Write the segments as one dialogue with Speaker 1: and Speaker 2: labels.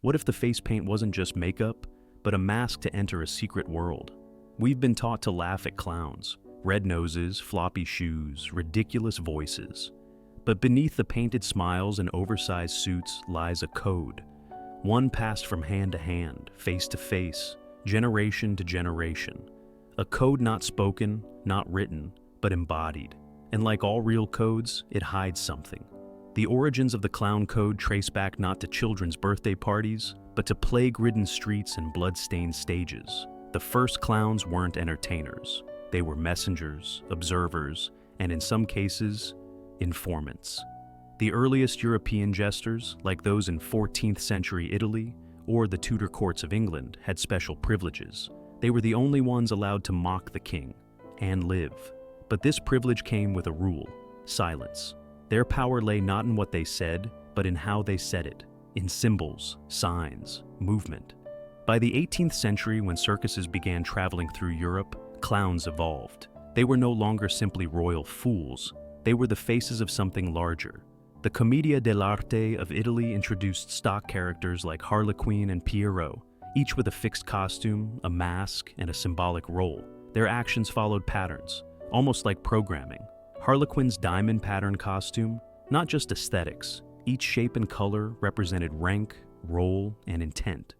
Speaker 1: What if the face paint wasn't just makeup, but a mask to enter a secret world? We've been taught to laugh at clowns, red noses, floppy shoes, ridiculous voices. But beneath the painted smiles and oversized suits lies a code, one passed from hand to hand, face to face, generation to generation. A code not spoken, not written, but embodied. And like all real codes, it hides something. The origins of the clown code trace back not to children's birthday parties, but to plague-ridden streets and blood-stained stages. The first clowns weren't entertainers. They were messengers, observers, and in some cases, informants. The earliest European jesters, like those in 14th century Italy or the Tudor courts of England, had special privileges. They were the only ones allowed to mock the king and live. But this privilege came with a rule: silence. Their power lay not in what they said, but in how they said it, in symbols, signs, movement. By the 18th century, when circuses began traveling through Europe, clowns evolved. They were no longer simply royal fools. They were the faces of something larger. The Commedia dell'arte of Italy introduced stock characters like Harlequin and Pierrot, each with a fixed costume, a mask, and a symbolic role. Their actions followed patterns, almost like programming. Harlequin's diamond pattern costume, not just aesthetics. Each shape and color represented rank, role, and intent.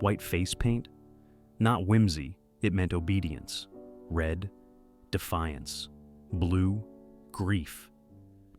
Speaker 1: White face paint? Not whimsy, it meant obedience. Red, defiance. Blue, grief.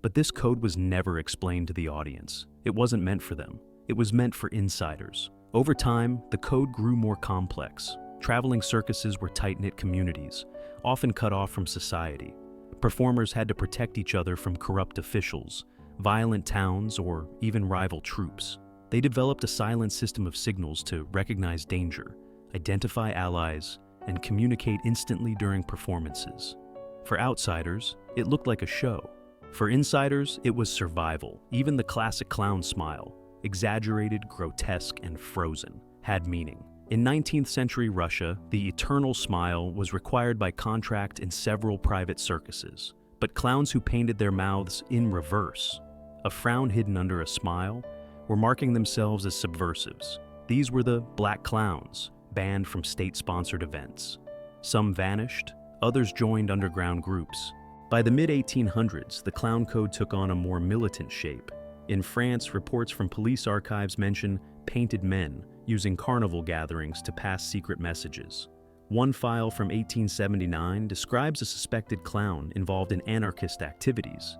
Speaker 1: But this code was never explained to the audience. It wasn't meant for them. It was meant for insiders. Over time, the code grew more complex. Traveling circuses were tight-knit communities, often cut off from society. Performers had to protect each other from corrupt officials, violent towns, or even rival troops. They developed a silent system of signals to recognize danger, identify allies, and communicate instantly during performances. For outsiders, it looked like a show. For insiders, it was survival. Even the classic clown smile, exaggerated, grotesque, and frozen, had meaning. In 19th century Russia, the eternal smile was required by contract in several private circuses. But clowns who painted their mouths in reverse, a frown hidden under a smile, were marking themselves as subversives. These were the black clowns, banned from state-sponsored events. Some vanished, others joined underground groups. By the mid-1800s, the clown code took on a more militant shape. In France, reports from police archives mention painted men using carnival gatherings to pass secret messages. One file from 1879 describes a suspected clown involved in anarchist activities.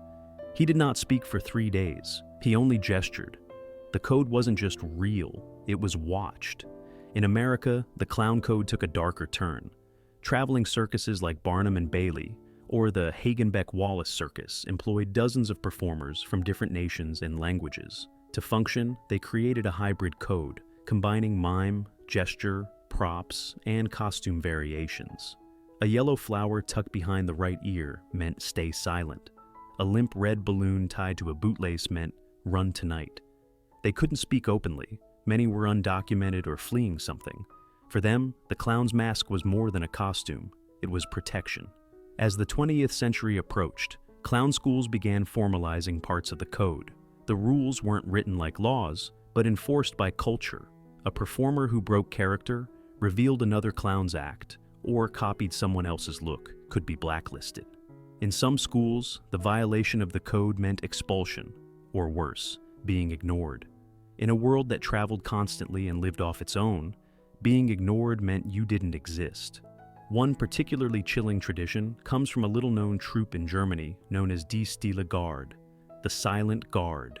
Speaker 1: He did not speak for 3 days. He only gestured. The code wasn't just real, it was watched. In America, the clown code took a darker turn. Traveling circuses like Barnum and Bailey, or the Hagenbeck-Wallace Circus, employed dozens of performers from different nations and languages. To function, they created a hybrid code, combining mime, gesture, props, and costume variations. A yellow flower tucked behind the right ear meant stay silent. A limp red balloon tied to a bootlace meant run tonight. They couldn't speak openly. Many were undocumented or fleeing something. For them, the clown's mask was more than a costume. It was protection. As the 20th century approached, clown schools began formalizing parts of the code. The rules weren't written like laws, but enforced by culture. A performer who broke character, revealed another clown's act, or copied someone else's look could be blacklisted. In some schools, the violation of the code meant expulsion, or worse, being ignored. In a world that traveled constantly and lived off its own, being ignored meant you didn't exist. One particularly chilling tradition comes from a little-known troupe in Germany known as Die Stille Garde, the Silent Guard.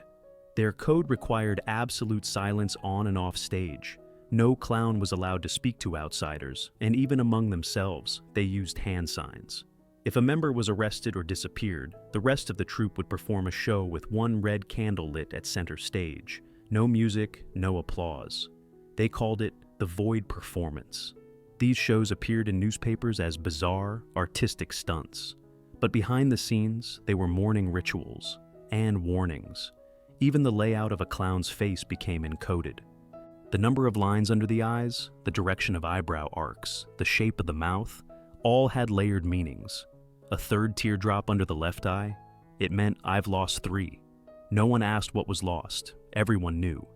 Speaker 1: Their code required absolute silence on and off stage. No clown was allowed to speak to outsiders, and even among themselves, they used hand signs. If a member was arrested or disappeared, the rest of the troupe would perform a show with one red candle lit at center stage. No music, no applause. They called it the Void Performance. These shows appeared in newspapers as bizarre, artistic stunts. But behind the scenes, they were mourning rituals and warnings. Even the layout of a clown's face became encoded. The number of lines under the eyes, the direction of eyebrow arcs, the shape of the mouth, all had layered meanings. A third teardrop under the left eye, it meant I've lost 3. No one asked what was lost, everyone knew.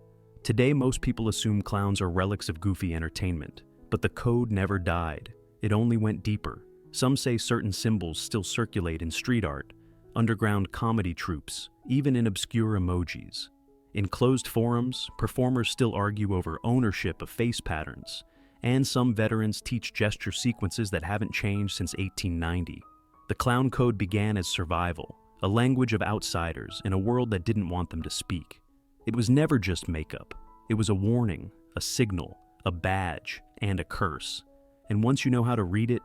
Speaker 1: Today, most people assume clowns are relics of goofy entertainment, but the code never died. It only went deeper. Some say certain symbols still circulate in street art, underground comedy troupes, even in obscure emojis. In closed forums, performers still argue over ownership of face patterns, and some veterans teach gesture sequences that haven't changed since 1890. The clown code began as survival, a language of outsiders in a world that didn't want them to speak. It was never just makeup. It was a warning, a signal, a badge, and a curse. And once you know how to read it,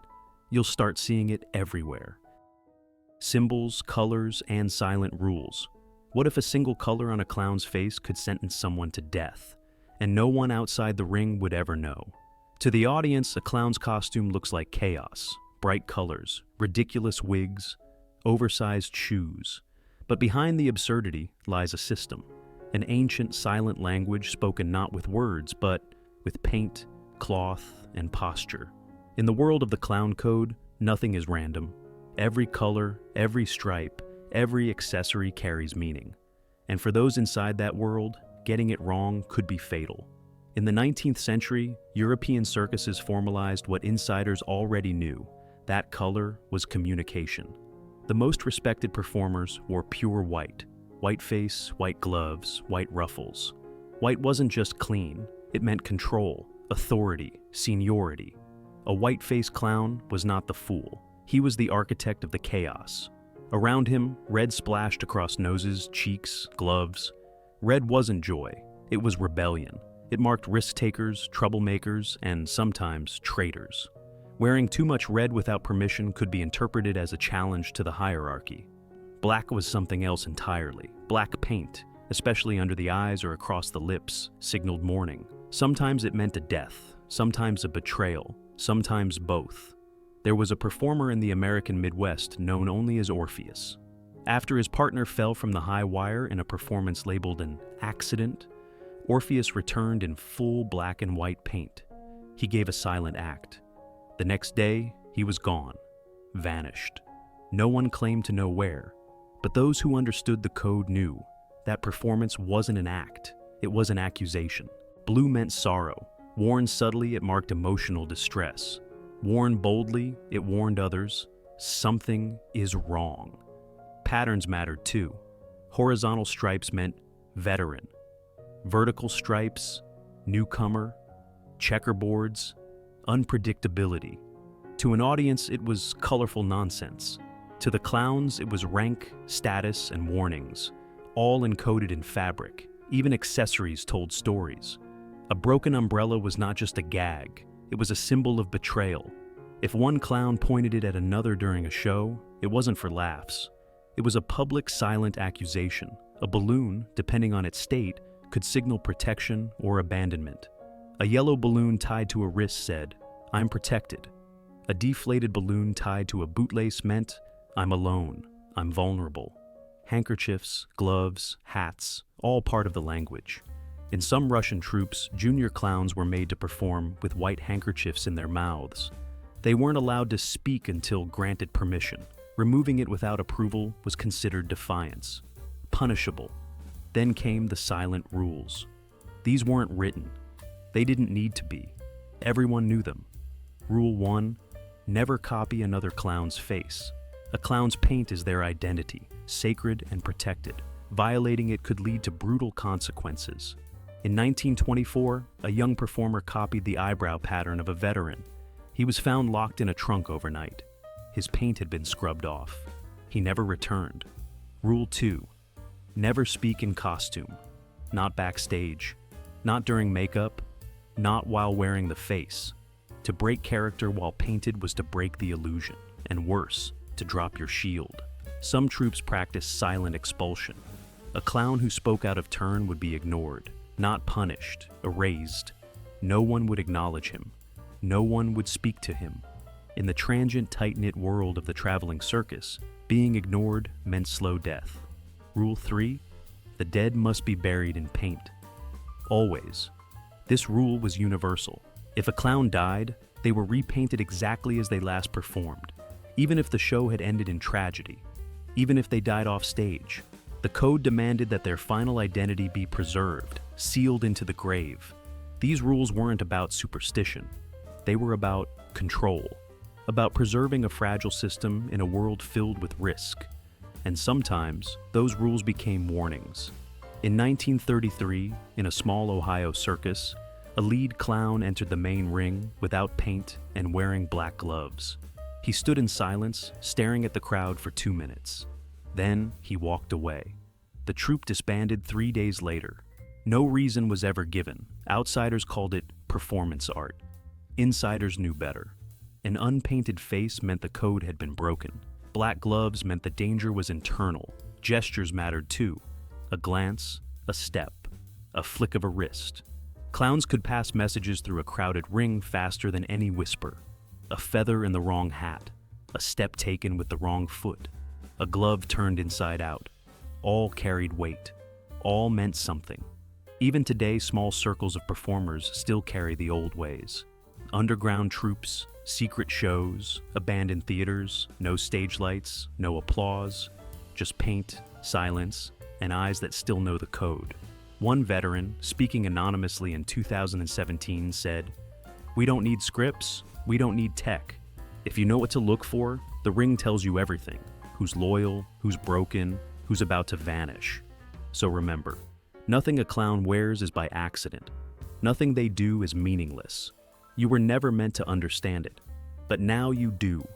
Speaker 1: you'll start seeing it everywhere. Symbols, colors, and silent rules. What if a single color on a clown's face could sentence someone to death, and no one outside the ring would ever know? To the audience, a clown's costume looks like chaos, bright colors, ridiculous wigs, oversized shoes. But behind the absurdity lies a system, an ancient silent language spoken not with words, but with paint, cloth, and posture. In the world of the clown code, nothing is random. Every color, every stripe, every accessory carries meaning. And for those inside that world, getting it wrong could be fatal. In the 19th century, European circuses formalized what insiders already knew. That color was communication. The most respected performers wore pure white. White face, white gloves, white ruffles. White wasn't just clean, it meant control, authority, seniority. A white-faced clown was not the fool. He was the architect of the chaos. Around him, red splashed across noses, cheeks, gloves. Red wasn't joy, it was rebellion. It marked risk-takers, troublemakers, and sometimes traitors. Wearing too much red without permission could be interpreted as a challenge to the hierarchy. Black was something else entirely. Black paint, especially under the eyes or across the lips, signaled mourning. Sometimes it meant a death, sometimes a betrayal, sometimes both. There was a performer in the American Midwest known only as Orpheus. After his partner fell from the high wire in a performance labeled an accident, Orpheus returned in full black and white paint. He gave a silent act. The next day, he was gone, vanished. No one claimed to know where, but those who understood the code knew that performance wasn't an act, it was an accusation. Blue meant sorrow. Worn subtly, it marked emotional distress. Worn boldly, it warned others, something is wrong. Patterns mattered too. Horizontal stripes meant veteran. Vertical stripes, newcomer. Checkerboards, unpredictability. To an audience, it was colorful nonsense. To the clowns, it was rank, status, and warnings, all encoded in fabric. Even accessories told stories. A broken umbrella was not just a gag, it was a symbol of betrayal. If one clown pointed it at another during a show, it wasn't for laughs. It was a public silent accusation. A balloon, depending on its state, could signal protection or abandonment. A yellow balloon tied to a wrist said, "I'm protected." A deflated balloon tied to a bootlace meant, "I'm alone, I'm vulnerable." Handkerchiefs, gloves, hats, all part of the language. In some Russian troupes, junior clowns were made to perform with white handkerchiefs in their mouths. They weren't allowed to speak until granted permission. Removing it without approval was considered defiance, punishable. Then came the silent rules. These weren't written. They didn't need to be. Everyone knew them. Rule 1, never copy another clown's face. A clown's paint is their identity, sacred and protected. Violating it could lead to brutal consequences. In 1924, a young performer copied the eyebrow pattern of a veteran. He was found locked in a trunk overnight. His paint had been scrubbed off. He never returned. Rule 2, never speak in costume. Not backstage, not during makeup, not while wearing the face. To break character while painted was to break the illusion, and worse, to drop your shield. Some troupes practiced silent expulsion. A clown who spoke out of turn would be ignored, not punished, erased. No one would acknowledge him. No one would speak to him. In the transient, tight-knit world of the traveling circus, being ignored meant slow death. Rule 3, the dead must be buried in paint. Always. This rule was universal. If a clown died, they were repainted exactly as they last performed, even if the show had ended in tragedy, even if they died off stage. The code demanded that their final identity be preserved, sealed into the grave. These rules weren't about superstition. They were about control, about preserving a fragile system in a world filled with risk. And sometimes, those rules became warnings. In 1933, in a small Ohio circus, a lead clown entered the main ring without paint and wearing black gloves. He stood in silence, staring at the crowd for 2 minutes. Then he walked away. The troupe disbanded 3 days later. No reason was ever given. Outsiders called it performance art. Insiders knew better. An unpainted face meant the code had been broken. Black gloves meant the danger was internal. Gestures mattered too. A glance, a step, a flick of a wrist. Clowns could pass messages through a crowded ring faster than any whisper. A feather in the wrong hat, a step taken with the wrong foot, a glove turned inside out. All carried weight. All meant something. Even today, small circles of performers still carry the old ways. Underground troupes, secret shows, abandoned theaters, no stage lights, no applause, just paint, silence, and eyes that still know the code. One veteran, speaking anonymously in 2017, said, "We don't need scripts, we don't need tech. If you know what to look for, the ring tells you everything. Who's loyal, who's broken, who's about to vanish. So remember, nothing a clown wears is by accident. Nothing they do is meaningless. You were never meant to understand it, but now you do.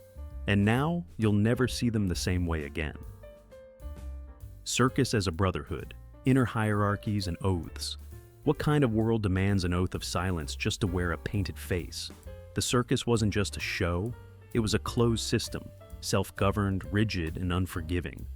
Speaker 1: And now you'll never see them the same way again." Circus as a brotherhood, inner hierarchies and oaths. What kind of world demands an oath of silence just to wear a painted face? The circus wasn't just a show, it was a closed system, self-governed, rigid, and unforgiving.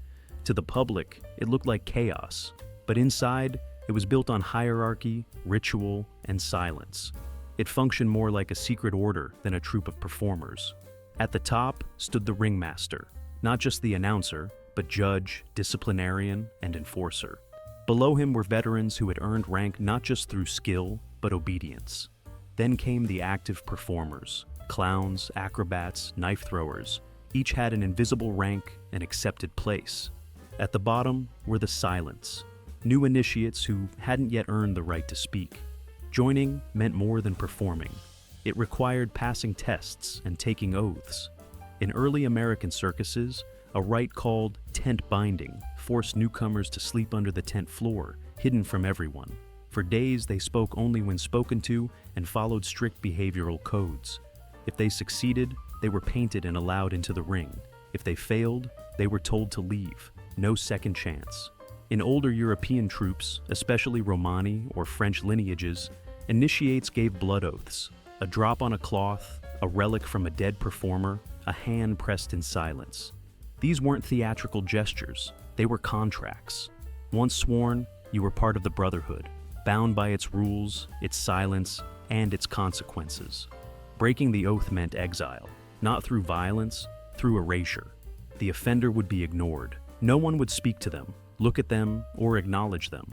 Speaker 1: To the public, it looked like chaos, but inside, it was built on hierarchy, ritual, and silence. It functioned more like a secret order than a troupe of performers. At the top stood the ringmaster, not just the announcer, but judge, disciplinarian, and enforcer. Below him were veterans who had earned rank not just through skill, but obedience. Then came the active performers, clowns, acrobats, knife throwers. Each had an invisible rank and accepted place. At the bottom were the silents, new initiates who hadn't yet earned the right to speak. Joining meant more than performing. It required passing tests and taking oaths. In early American circuses, a rite called tent binding forced newcomers to sleep under the tent floor, hidden from everyone. For days, they spoke only when spoken to and followed strict behavioral codes. If they succeeded, they were painted and allowed into the ring. If they failed, they were told to leave. No second chance. In older European troupes, especially Romani or French lineages, initiates gave blood oaths. A drop on a cloth, a relic from a dead performer, a hand pressed in silence. These weren't theatrical gestures, they were contracts. Once sworn, you were part of the Brotherhood, bound by its rules, its silence, and its consequences. Breaking the oath meant exile, not through violence, through erasure. The offender would be ignored. No one would speak to them, look at them, or acknowledge them.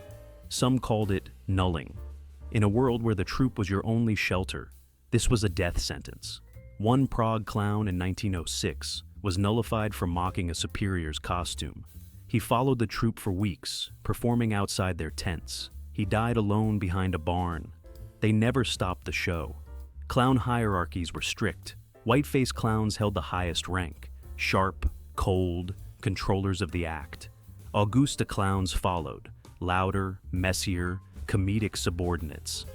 Speaker 1: Some called it nulling. In a world where the troupe was your only shelter, this was a death sentence. One Prague clown in 1906 was nullified for mocking a superior's costume. He followed the troupe for weeks, performing outside their tents. He died alone behind a barn. They never stopped the show. Clown hierarchies were strict. White-faced clowns held the highest rank, sharp, cold, controllers of the act. Augusta clowns followed, louder, messier, comedic subordinates.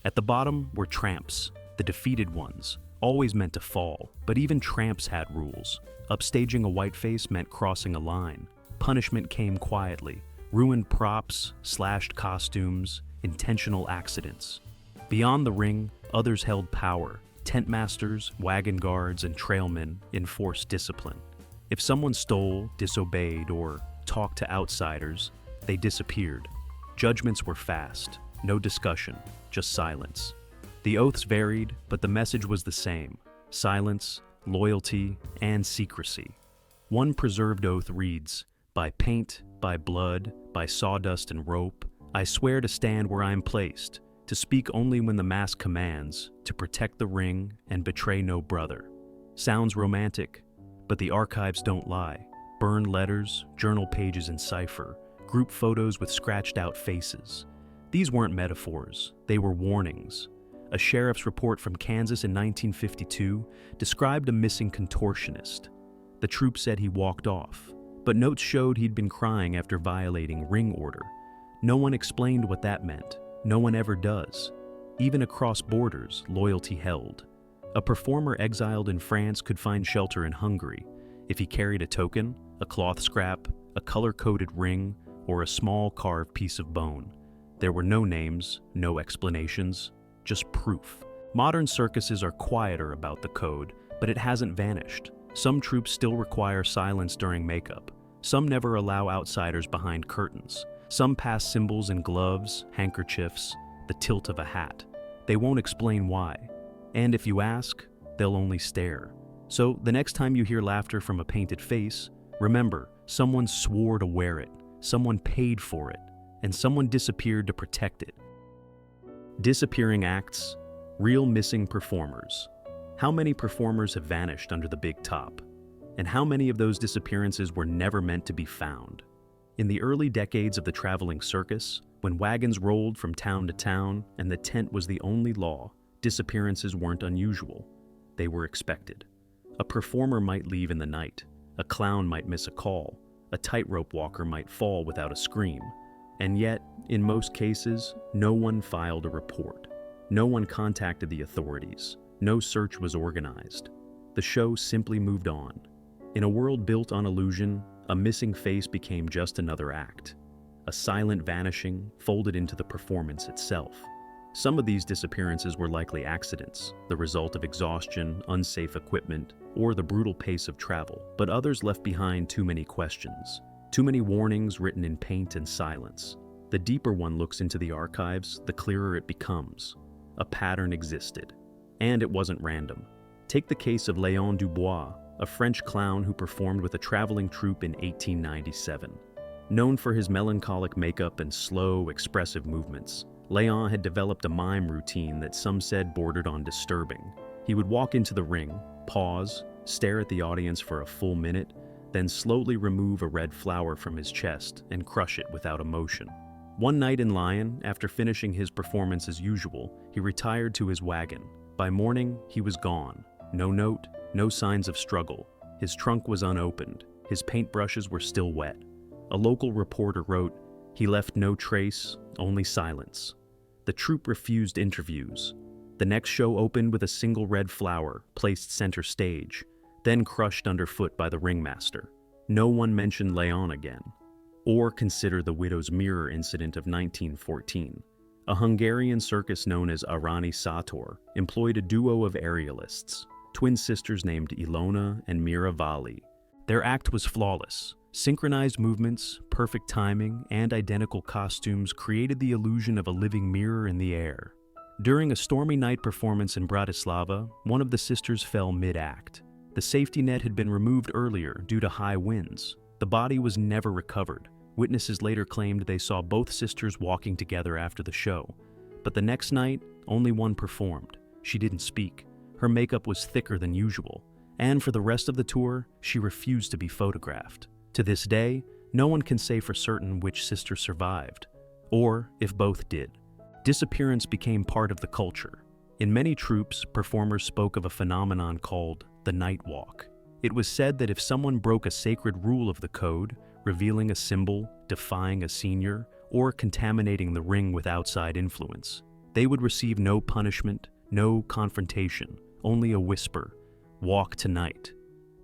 Speaker 1: At the bottom were tramps, the defeated ones, always meant to fall, but even tramps had rules. Upstaging a whiteface meant crossing a line. Punishment came quietly. Ruined props, slashed costumes, intentional accidents. Beyond the ring, others held power. Tent masters, wagon guards, and trailmen enforced discipline. If someone stole, disobeyed, or talked to outsiders, they disappeared. Judgments were fast. No discussion, just silence. The oaths varied, but the message was the same. Silence, loyalty, and secrecy. One preserved oath reads, "By paint, by blood, by sawdust and rope, I swear to stand where I am placed, to speak only when the mask commands, to protect the ring and betray no brother." Sounds romantic, but the archives don't lie. Burned letters, journal pages in cipher, group photos with scratched out faces. These weren't metaphors, they were warnings. A sheriff's report from Kansas in 1952 described a missing contortionist. The troupe said he walked off, but notes showed he'd been crying after violating ring order. No one explained what that meant. No one ever does. Even across borders, loyalty held. A performer exiled in France could find shelter in Hungary if he carried a token, a cloth scrap, a color-coded ring, or a small carved piece of bone. There were no names, no explanations, just proof. Modern circuses are quieter about the code, but it hasn't vanished. Some troupes still require silence during makeup. Some never allow outsiders behind curtains. Some pass symbols in gloves, handkerchiefs, the tilt of a hat. They won't explain why. And if you ask, they'll only stare. So the next time you hear laughter from a painted face, remember, someone swore to wear it, someone paid for it, and someone disappeared to protect it. Disappearing acts, real missing performers. How many performers have vanished under the big top? And how many of those disappearances were never meant to be found? In the early decades of the traveling circus, when wagons rolled from town to town and the tent was the only law, disappearances weren't unusual. They were expected. A performer might leave in the night. A clown might miss a call. A tightrope walker might fall without a scream. And yet, in most cases, no one filed a report. No one contacted the authorities. No search was organized. The show simply moved on. In a world built on illusion, a missing face became just another act. A silent vanishing folded into the performance itself. Some of these disappearances were likely accidents, the result of exhaustion, unsafe equipment, or the brutal pace of travel, but others left behind too many questions, too many warnings written in paint and silence. The deeper one looks into the archives, the clearer it becomes. A pattern existed. And it wasn't random. Take the case of Léon Dubois, a French clown who performed with a traveling troupe in 1897. Known for his melancholic makeup and slow, expressive movements, Léon had developed a mime routine that some said bordered on disturbing. He would walk into the ring, pause, stare at the audience for a full minute, then slowly remove a red flower from his chest and crush it without emotion. One night in Lyon, after finishing his performance as usual, he retired to his wagon. By morning, he was gone. No note, no signs of struggle. His trunk was unopened. His paintbrushes were still wet. A local reporter wrote, "He left no trace, only silence." The troupe refused interviews. The next show opened with a single red flower placed center stage, then crushed underfoot by the ringmaster. No one mentioned Léon again. Or consider the Widow's Mirror incident of 1914. A Hungarian circus known as Arany Sator employed a duo of aerialists, twin sisters named Ilona and Mira Vali. Their act was flawless. Synchronized movements, perfect timing, and identical costumes created the illusion of a living mirror in the air. During a stormy night performance in Bratislava, one of the sisters fell mid-act. The safety net had been removed earlier due to high winds. The body was never recovered. Witnesses later claimed they saw both sisters walking together after the show. But the next night, only one performed. She didn't speak. Her makeup was thicker than usual. And for the rest of the tour, she refused to be photographed. To this day, no one can say for certain which sister survived, or if both did. Disappearance became part of the culture. In many troupes, performers spoke of a phenomenon called the night walk. It was said that if someone broke a sacred rule of the code, revealing a symbol, defying a senior, or contaminating the ring with outside influence, they would receive no punishment, no confrontation, only a whisper, "Walk tonight."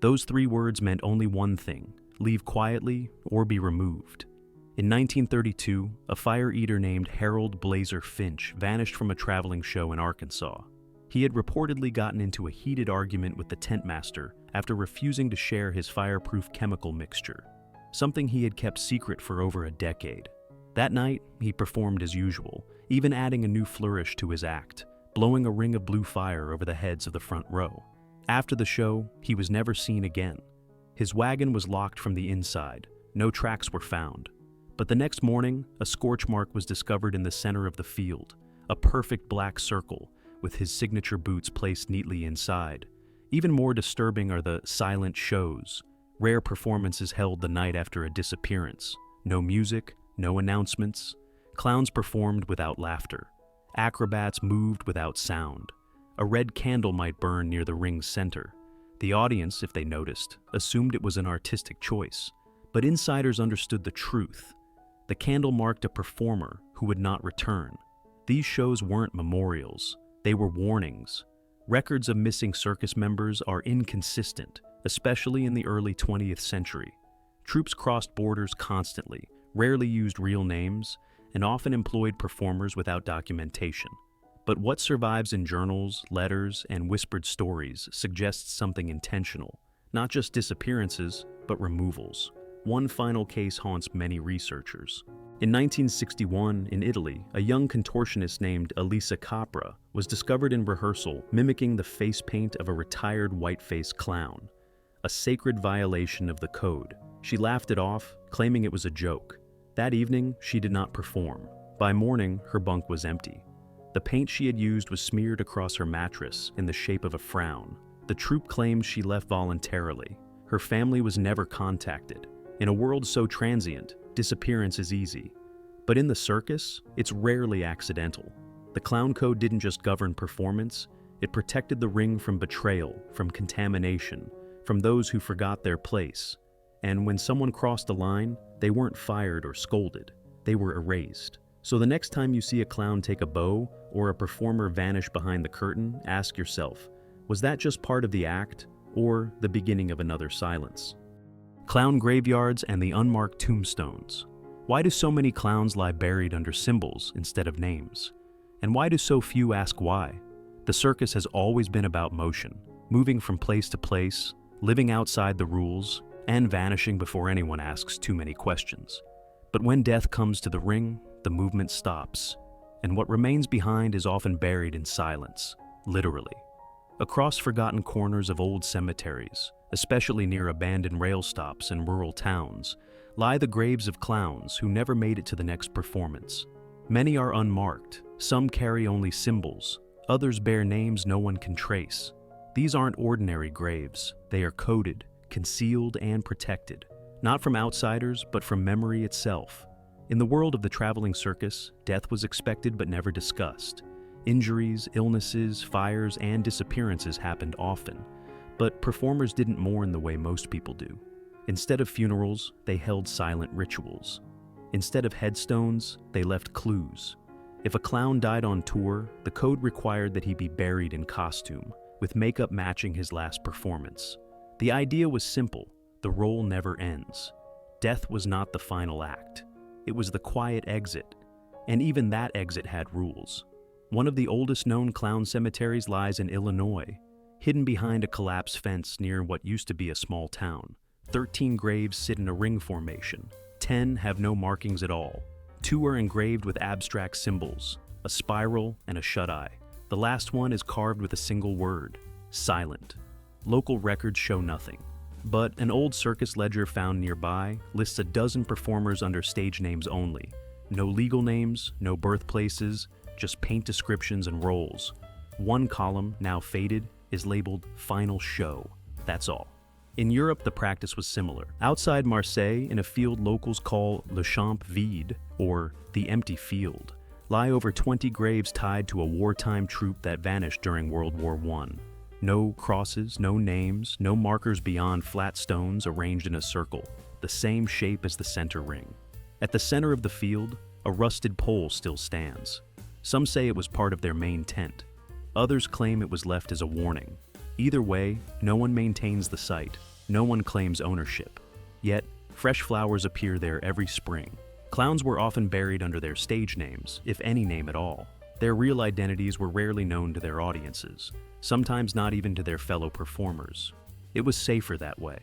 Speaker 1: Those three words meant only one thing: leave quietly or be removed. In 1932, a fire eater named Harold Blazer Finch vanished from a traveling show in Arkansas. He had reportedly gotten into a heated argument with the tent master after refusing to share his fireproof chemical mixture, something he had kept secret for over a decade. That night, he performed as usual, even adding a new flourish to his act, blowing a ring of blue fire over the heads of the front row. After the show, he was never seen again. His wagon was locked from the inside. No tracks were found. But the next morning, a scorch mark was discovered in the center of the field, a perfect black circle, with his signature boots placed neatly inside. Even more disturbing are the silent shows, rare performances held the night after a disappearance. No music, no announcements. Clowns performed without laughter. Acrobats moved without sound. A red candle might burn near the ring's center. The audience, if they noticed, assumed it was an artistic choice. But insiders understood the truth. The candle marked a performer who would not return. These shows weren't memorials. They were warnings. Records of missing circus members are inconsistent, especially in the early 20th century. Troupes crossed borders constantly, rarely used real names, and often employed performers without documentation. But what survives in journals, letters, and whispered stories suggests something intentional, not just disappearances, but removals. One final case haunts many researchers. In 1961, in Italy, a young contortionist named Elisa Capra was discovered in rehearsal mimicking the face paint of a retired white-faced clown, a sacred violation of the code. She laughed it off, claiming it was a joke. That evening, she did not perform. By morning, her bunk was empty. The paint she had used was smeared across her mattress in the shape of a frown. The troupe claimed she left voluntarily. Her family was never contacted. In a world so transient, disappearance is easy. But in the circus, it's rarely accidental. The clown code didn't just govern performance, it protected the ring from betrayal, from contamination, from those who forgot their place. And when someone crossed the line, they weren't fired or scolded, they were erased. So the next time you see a clown take a bow or a performer vanish behind the curtain, ask yourself, was that just part of the act or the beginning of another silence? Clown graveyards and the unmarked tombstones. Why do so many clowns lie buried under symbols instead of names? And why do so few ask why? The circus has always been about motion, moving from place to place, living outside the rules, and vanishing before anyone asks too many questions. But when death comes to the ring, the movement stops, and what remains behind is often buried in silence, literally. Across forgotten corners of old cemeteries, especially near abandoned rail stops in rural towns, lie the graves of clowns who never made it to the next performance. Many are unmarked, some carry only symbols, others bear names no one can trace. These aren't ordinary graves, they are coded, concealed, and protected, not from outsiders, but from memory itself. In the world of the traveling circus, death was expected but never discussed. Injuries, illnesses, fires, and disappearances happened often, but performers didn't mourn the way most people do. Instead of funerals, they held silent rituals. Instead of headstones, they left clues. If a clown died on tour, the code required that he be buried in costume, with makeup matching his last performance. The idea was simple: the role never ends. Death was not the final act. It was the quiet exit, and even that exit had rules. One of the oldest known clown cemeteries lies in Illinois, hidden behind a collapsed fence near what used to be a small town. 13 graves sit in a ring formation. 10 have no markings at all. 2 are engraved with abstract symbols, a spiral and a shut-eye. The last one is carved with a single word: silent. Local records show nothing, but an old circus ledger found nearby lists a dozen performers under stage names only. No legal names, no birthplaces, just paint descriptions and roles. One column, now faded, is labeled Final Show. That's all. In Europe, the practice was similar. Outside Marseille, in a field locals call Le Champ Vide, or the empty field, lie over 20 graves tied to a wartime troupe that vanished during World War I. No crosses, no names, no markers beyond flat stones arranged in a circle, the same shape as the center ring. At the center of the field, a rusted pole still stands. Some say it was part of their main tent. Others claim it was left as a warning. Either way, no one maintains the site. No one claims ownership. Yet, fresh flowers appear there every spring. Clowns were often buried under their stage names, if any name at all. Their real identities were rarely known to their audiences, sometimes not even to their fellow performers. It was safer that way.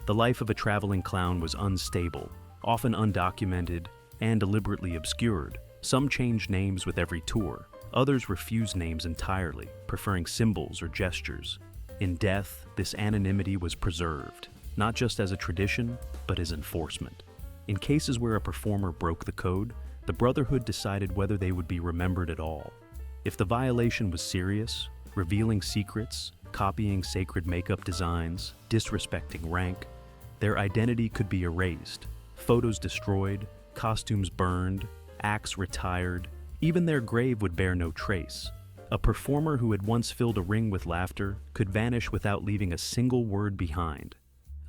Speaker 1: The life of a traveling clown was unstable, often undocumented, and deliberately obscured. Some changed names with every tour. Others refused names entirely, preferring symbols or gestures. In death, this anonymity was preserved, not just as a tradition, but as enforcement. In cases where a performer broke the code, the Brotherhood decided whether they would be remembered at all. If the violation was serious, revealing secrets, copying sacred makeup designs, disrespecting rank, their identity could be erased, photos destroyed, costumes burned, acts retired, even their grave would bear no trace. A performer who had once filled a ring with laughter could vanish without leaving a single word behind.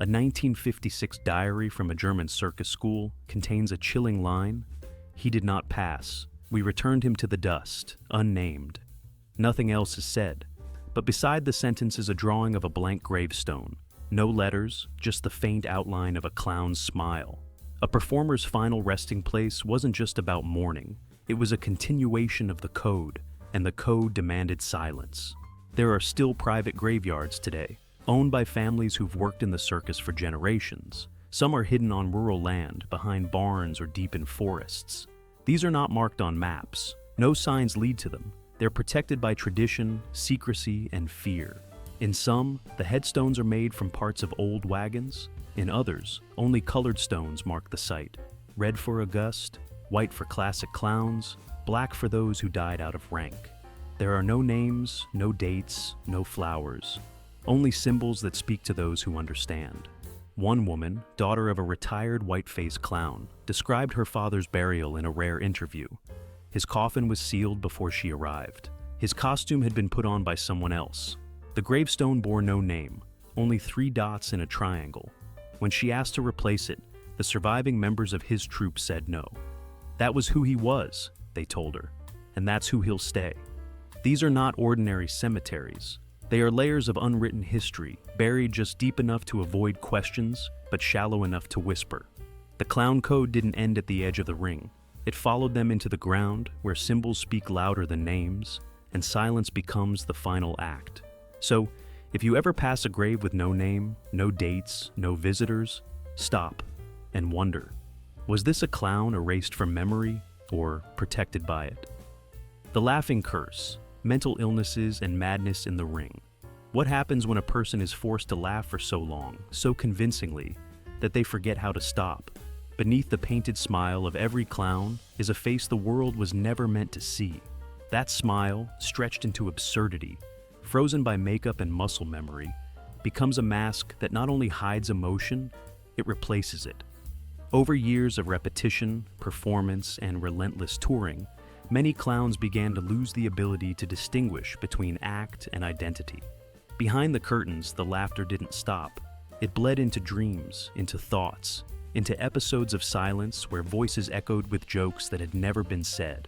Speaker 1: A 1956 diary from a German circus school contains a chilling line: "He did not pass. We returned him to the dust, unnamed." Nothing else is said, but beside the sentence is a drawing of a blank gravestone. No letters, just the faint outline of a clown's smile. A performer's final resting place wasn't just about mourning, it was a continuation of the code, and the code demanded silence. There are still private graveyards today, owned by families who've worked in the circus for generations. Some are hidden on rural land, behind barns or deep in forests. These are not marked on maps. No signs lead to them. They're protected by tradition, secrecy, and fear. In some, the headstones are made from parts of old wagons. In others, only colored stones mark the site. Red for August, white for classic clowns, black for those who died out of rank. There are no names, no dates, no flowers. Only symbols that speak to those who understand. One woman, daughter of a retired white-faced clown, described her father's burial in a rare interview. His coffin was sealed before she arrived. His costume had been put on by someone else. The gravestone bore no name, only 3 dots in a triangle. When she asked to replace it, the surviving members of his troupe said no. That was who he was, they told her, and that's who he'll stay. These are not ordinary cemeteries. They are layers of unwritten history, buried just deep enough to avoid questions, but shallow enough to whisper. The clown code didn't end at the edge of the ring. It followed them into the ground, where symbols speak louder than names, and silence becomes the final act. So, if you ever pass a grave with no name, no dates, no visitors, stop and wonder, was this a clown erased from memory or protected by it? The laughing curse, mental illnesses and madness in the ring. What happens when a person is forced to laugh for so long, so convincingly, that they forget how to stop? Beneath the painted smile of every clown is a face the world was never meant to see. That smile, stretched into absurdity, frozen by makeup and muscle memory, becomes a mask that not only hides emotion, it replaces it. Over years of repetition, performance, and relentless touring, many clowns began to lose the ability to distinguish between act and identity. Behind the curtains, the laughter didn't stop. It bled into dreams, into thoughts, into episodes of silence where voices echoed with jokes that had never been said.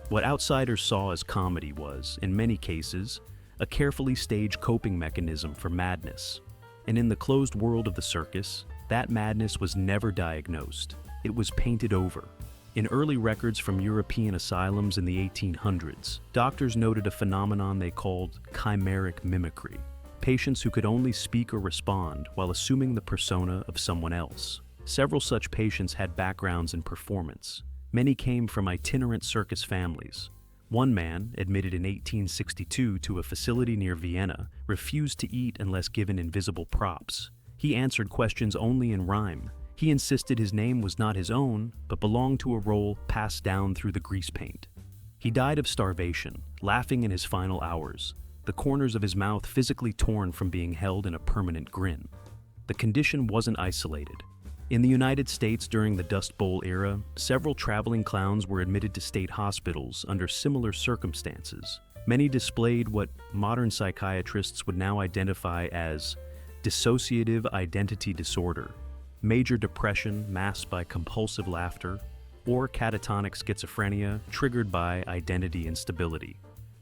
Speaker 1: What outsiders saw as comedy was, in many cases, a carefully staged coping mechanism for madness. And in the closed world of the circus, that madness was never diagnosed. It was painted over. In early records from European asylums in the 1800s, doctors noted a phenomenon they called chimeric mimicry. Patients who could only speak or respond while assuming the persona of someone else. Several such patients had backgrounds in performance. Many came from itinerant circus families. One man, admitted in 1862 to a facility near Vienna, refused to eat unless given invisible props. He answered questions only in rhyme. He insisted his name was not his own, but belonged to a role passed down through the greasepaint. He died of starvation, laughing in his final hours, the corners of his mouth physically torn from being held in a permanent grin. The condition wasn't isolated. In the United States during the Dust Bowl era, several traveling clowns were admitted to state hospitals under similar circumstances. Many displayed what modern psychiatrists would now identify as dissociative identity disorder, major depression masked by compulsive laughter, or catatonic schizophrenia triggered by identity instability.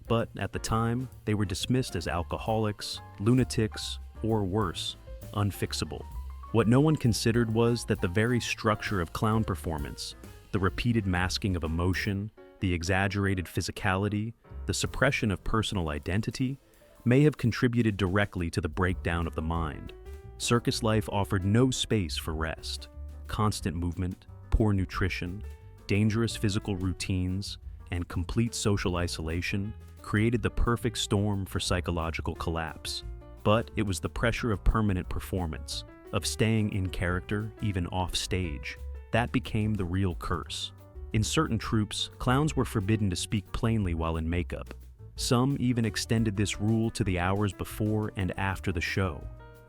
Speaker 1: But at the time, they were dismissed as alcoholics, lunatics, or worse, unfixable. What no one considered was that the very structure of clown performance, the repeated masking of emotion, the exaggerated physicality, the suppression of personal identity, may have contributed directly to the breakdown of the mind. Circus life offered no space for rest. Constant movement, poor nutrition, dangerous physical routines, and complete social isolation created the perfect storm for psychological collapse. But it was the pressure of permanent performance, of staying in character, even off stage, that became the real curse. In certain troupes, clowns were forbidden to speak plainly while in makeup. Some even extended this rule to the hours before and after the show.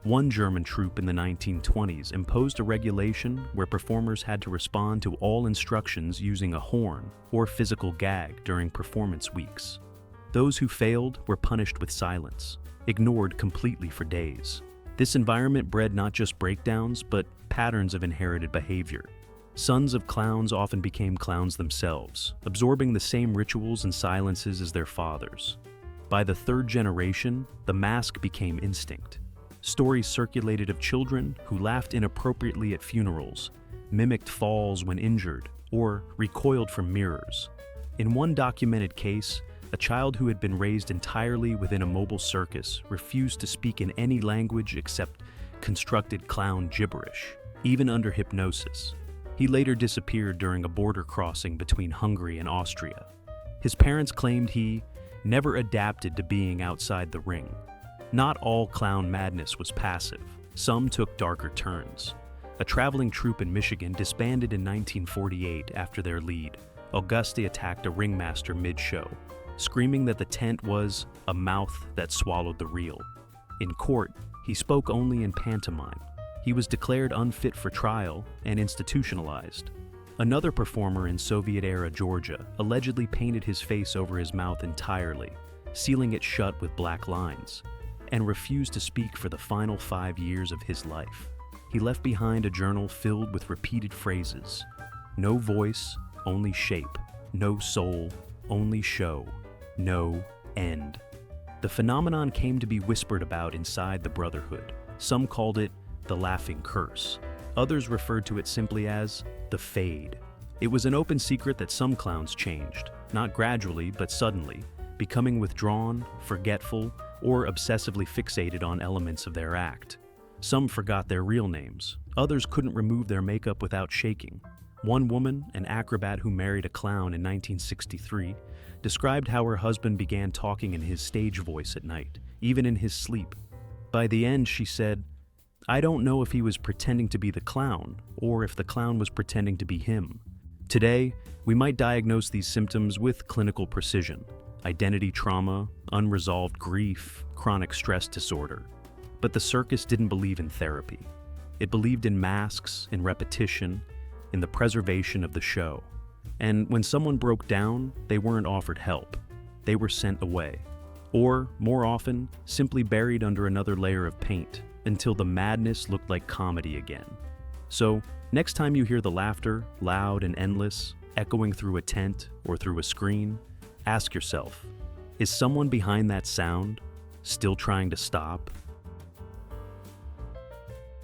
Speaker 1: One German troupe in the 1920s imposed a regulation where performers had to respond to all instructions using a horn or physical gag during performance weeks. Those who failed were punished with silence, ignored completely for days. This environment bred not just breakdowns, but patterns of inherited behavior. Sons of clowns often became clowns themselves, absorbing the same rituals and silences as their fathers. By the third generation, the mask became instinct. Stories circulated of children who laughed inappropriately at funerals, mimicked falls when injured, or recoiled from mirrors. In one documented case, a child who had been raised entirely within a mobile circus refused to speak in any language except constructed clown gibberish, even under hypnosis. He later disappeared during a border crossing between Hungary and Austria. His parents claimed he never adapted to being outside the ring. Not all clown madness was passive. Some took darker turns. A traveling troupe in Michigan disbanded in 1948 after their lead, Auguste, attacked a ringmaster mid-show, screaming that the tent was a mouth that swallowed the real. In court, he spoke only in pantomime. He was declared unfit for trial and institutionalized. Another performer in Soviet-era Georgia allegedly painted his face over his mouth entirely, sealing it shut with black lines, and refused to speak for the final 5 years of his life. He left behind a journal filled with repeated phrases: no voice, only shape; no soul, only show; no end. The phenomenon came to be whispered about inside the Brotherhood. Some called it the laughing curse. Others referred to it simply as the fade. It was an open secret that some clowns changed, not gradually but suddenly, becoming withdrawn, forgetful, or obsessively fixated on elements of their act. Some forgot their real names. Others couldn't remove their makeup without shaking. One woman, an acrobat who married a clown in 1963, described how her husband began talking in his stage voice at night, even in his sleep. By the end, she said, "I don't know if he was pretending to be the clown, or if the clown was pretending to be him." Today, we might diagnose these symptoms with clinical precision: identity trauma, unresolved grief, chronic stress disorder. But the circus didn't believe in therapy. It believed in masks, in repetition, in the preservation of the show. And when someone broke down, they weren't offered help. They were sent away. Or, more often, simply buried under another layer of paint until the madness looked like comedy again. So, next time you hear the laughter, loud and endless, echoing through a tent or through a screen, ask yourself, is someone behind that sound still trying to stop?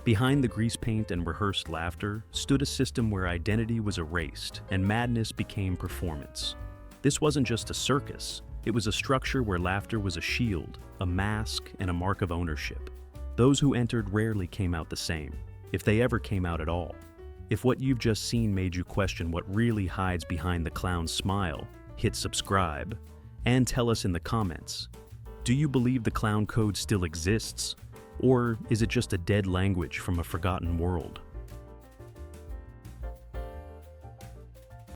Speaker 1: Behind the grease paint and rehearsed laughter stood a system where identity was erased and madness became performance. This wasn't just a circus, it was a structure where laughter was a shield, a mask, and a mark of ownership. Those who entered rarely came out the same, if they ever came out at all. If what you've just seen made you question what really hides behind the clown's smile, hit subscribe, and tell us in the comments, do you believe the clown code still exists? Or is it just a dead language from a forgotten world?